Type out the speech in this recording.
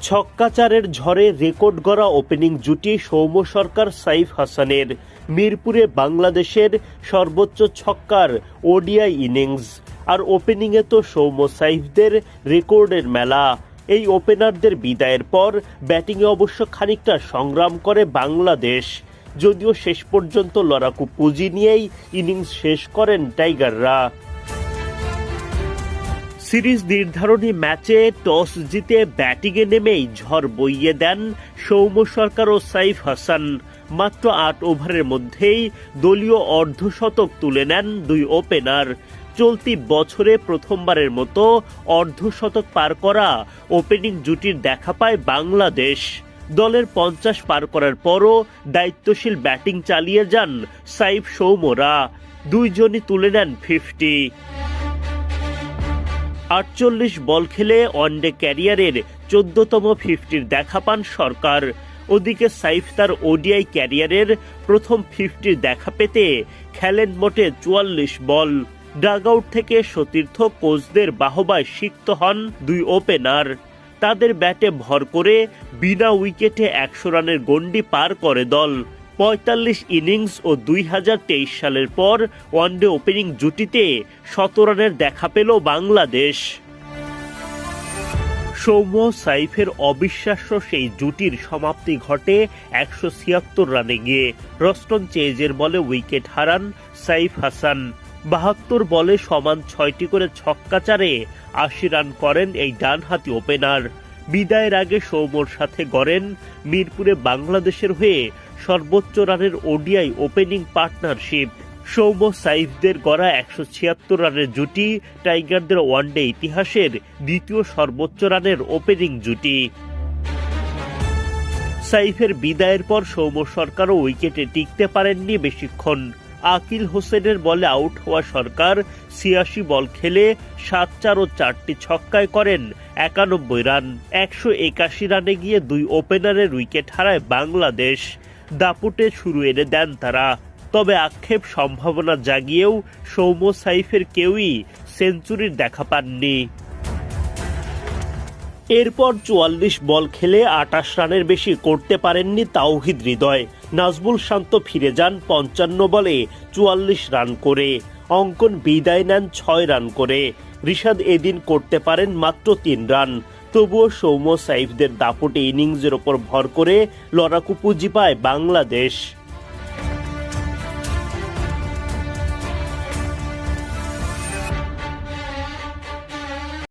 ছক্কাচারের ঝড়ে রেকর্ড গড়া ওপেনিং জুটি সৌম্য সরকার সাইফ হাসানের। মিরপুরে বাংলাদেশের সর্বোচ্চ ছক্কার ওডিআই ইনিংস, আর ওপেনিংয়ে তো সৌম্য সাইফদের রেকর্ডের মেলা। এই ওপেনারদের বিদায়ের পর ব্যাটিংয়ে অবশ্য খানিকটা সংগ্রাম করে বাংলাদেশ, যদিও শেষ পর্যন্ত লড়াকু পুঁজি নিয়েই ইনিংস শেষ করেন টাইগাররা। সিরিজ নির্ধারণী ম্যাচে টস জিতে ব্যাটিংয়ে নেমেই ঝড় বইয়ে দেন সৌম্য সরকার ও সাইফ হাসান। মাত্র ৮ ওভারের মধ্যেই দলীয় অর্ধশতক তুলে নেন দুই ওপেনার। চলতি বছরে প্রথমবারের মতো অর্ধশতক পার করা ওপেনিং জুটির দেখা পায় বাংলাদেশ। দলের ৫০ পার করার পরও দায়িত্বশীল ব্যাটিং চালিয়ে যান সাইফ সৌম্যরা। দুইজনই তুলে নেন 50। ৪৮ বল খেলে ওয়ানডে ক্যারিয়ারের ১৪তম 50-র দেখা পান সরকার। ওদিকে সাইফ তার ওডিআই ক্যারিয়ারের প্রথম 50-র দেখা পেতে খেলেন মোটে ৪৪ বল। ডাগআউট থেকে সতীর্থ কোচদের বাহবায় সিক্ত হন দুই ওপেনার। তাদের ব্যাটে ভর করে বিনা উইকেটে ১০০ রানের গণ্ডি পার করে দল। ৪৫ ইনিংস ও ২০২৩ সালের পর ওয়ানডে ওপেনিং জুটিতে ১৭ রানের দেখা পেল বাংলাদেশ। সৌম্য সাইফের অবিশ্বাস্য সেই জুটির সমাপ্তি ঘটে ১৭৬ রানে গিয়ে। রস্টন চেজের বলে উইকেট হারান সাইফ হাসান। ৭২ বলে সমান ৬টি করে ছক্কাচারে ৮০ রান করেন এই ডানহাতি ওপেনার। বিদায়ের আগে সৌম্যর সাথে গড়েন মিরপুরে বাংলাদেশের হয়ে সর্বোচ্চ রানের ওডিআই ওপেনিং পার্টনারশিপ। সৌম্য সাইফদের গড়া ১৭৬ রানের জুটি টাইগারদের ওয়ানডে ইতিহাসের দ্বিতীয় সর্বোচ্চ রানের ওপেনিং জুটি। সাইফের বিদায়ের পর সৌম্য সরকারও উইকেটে টিকতে পারেননি বেশিক্ষণ। আকিল হোসেনের বলে আউট হওয়া সরকার ৮৬ বল খেলে ৭-৪ ও ৪টি ছক্কায় করেন ৯১ রান। ১৮১ রানে গিয়ে দুই ওপেনারের উইকেট হারায় বাংলাদেশ। দাপুটে শুরু এনে দেন তারা, তবে আক্ষেপ সম্ভাবনা জাগিয়েও সৌম্য সাইফের কেউই সেঞ্চুরির দেখা পাননি। এরপর ৪৪ বল খেলে ২৮ রানের বেশি করতে পারেননি তাওহিদ হৃদয়। নাজমুল শান্ত ফিরে যান ৫৫ বলে ৪৪ রান করে। অঙ্কন বিদায় নেন ৬ রান করে। রিশাদ এদিন করতে পারেন মাত্র ৩ রান। তবুও সৌম্য সাইফদের দাপটে ইনিংসের ওপর ভর করে লড়াকু পুঁজি পায় বাংলাদেশ।